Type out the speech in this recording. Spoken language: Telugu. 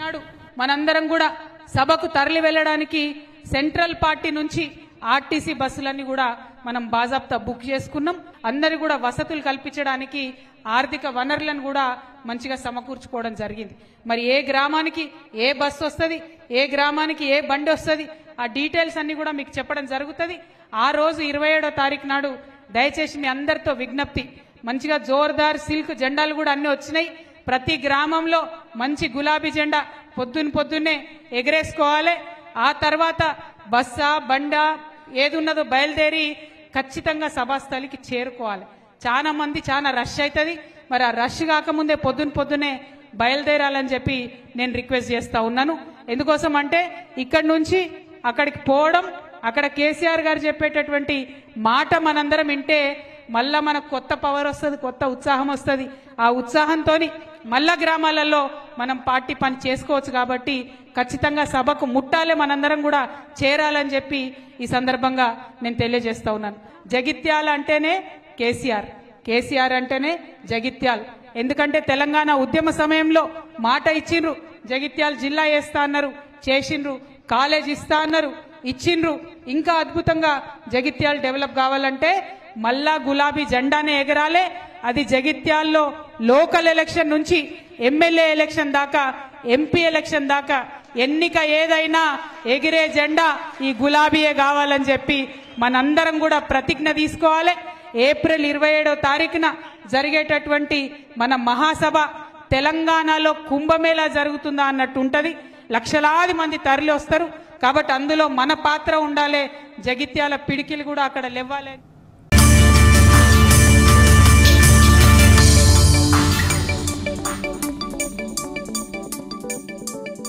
నాడు మనందరం కూడా సభకు తరలి వెళ్ళడానికి సెంట్రల్ పార్టీ నుంచి ఆర్టీసీ బస్సులన్నీ కూడా మనం బాజాప్తా బుక్ చేసుకున్నాం. అందరి కూడా వసతులు కల్పించడానికి ఆర్థిక వనరులను కూడా మంచిగా సమకూర్చుకోవడం జరిగింది. మరి ఏ గ్రామానికి ఏ బస్సు వస్తుంది, ఏ గ్రామానికి ఏ బండి వస్తుంది, ఆ డీటెయిల్స్ అన్ని కూడా మీకు చెప్పడం జరుగుతుంది. ఆ రోజు 27వ తారీఖు నాడు దయచేసి మీ అందరితో విజ్ఞప్తి, మంచిగా జోర్దార్ సిల్క్ జెండాలు కూడా అన్ని వచ్చినాయి. ప్రతి గ్రామంలో మంచి గులాబీ జెండా పొద్దున్నే ఎగరేసుకోవాలి. ఆ తర్వాత బస్సా బండా ఏది ఉన్నదో బయలుదేరి ఖచ్చితంగా సభాస్థలికి చేరుకోవాలి. చాలా మంది చాలా రష్ అవుతుంది. మరి ఆ రష్ కాకముందే పొద్దున్నే బయలుదేరాలని చెప్పి నేను రిక్వెస్ట్ చేస్తా ఉన్నాను. ఎందుకోసం అంటే ఇక్కడి నుంచి అక్కడికి పోవడం, అక్కడ కేసీఆర్ గారు చెప్పేటటువంటి మాట మనందరం వింటే మళ్ళా మనకు కొత్త పవర్ వస్తుంది, కొత్త ఉత్సాహం వస్తుంది. ఆ ఉత్సాహంతో మళ్ళా గ్రామాలలో మనం పార్టీ పని చేసుకోవచ్చు. కాబట్టి ఖచ్చితంగా సభకు ముట్టాలే, మనందరం కూడా చేరాలని చెప్పి ఈ సందర్భంగా నేను తెలియజేస్తా ఉన్నాను. జగిత్యాల అంటేనే కేసీఆర్ అంటేనే జగిత్యాల్. ఎందుకంటే తెలంగాణ ఉద్యమ సమయంలో మాట ఇచ్చిండ్రు, జగిత్యాల జిల్లా వేస్తా అన్నారు, చేసిండ్రు. కాలేజ్ ఇస్తా అన్నారు, ఇచ్చిండ్రు. ఇంకా అద్భుతంగా జగిత్యాల డెవలప్ కావాలంటే మళ్ళా గులాబీ జెండానే ఎగరాలే. అది జగిత్యాల్లో లోకల్ ఎలక్షన్ నుంచి ఎమ్మెల్యే ఎలక్షన్ దాకా, ఎంపీ ఎలక్షన్ దాకా ఎన్నిక ఏదైనా ఎగిరే జెండా ఈ గులాబీయే కావాలని చెప్పి మనందరం కూడా ప్రతిజ్ఞ తీసుకోవాలి. ఏప్రిల్ 27వ తారీఖున జరిగేటటువంటి మన మహాసభ తెలంగాణలో కుంభమేళా జరుగుతుందా అన్నట్టు ఉంటది. లక్షలాది మంది తరలి వస్తారు. కాబట్టి అందులో మన పాత్ర ఉండాలి. జగిత్యాల పిడికిలు కూడా అక్కడ లేవాలి.